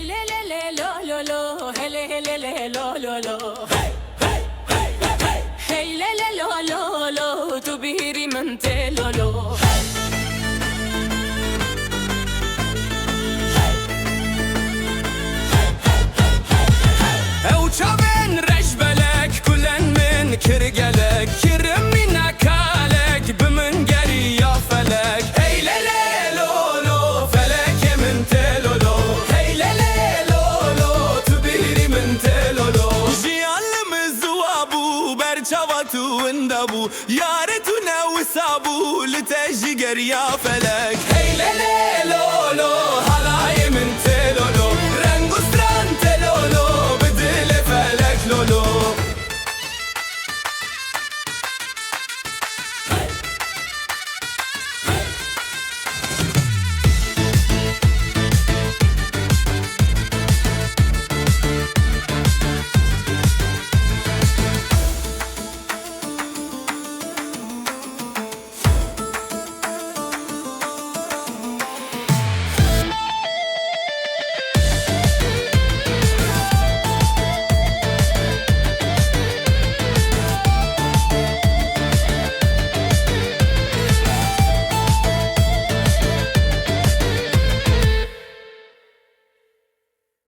le le le lo lo lo, hele hele le lo lo lo. Hey le le lo lo lo, tu bihiri mante lo lo. Evçaben reşbelek, kulen min kirgelek, kirim min akalek, bimin geri ya felek. Hey le le lo lo, felek min telolo. Hey le le lo lo, tu bihiri min telolo. Jiyalimiz wabu, berçavatu indabu, yaretuna wisabu, liteji geri ya felek.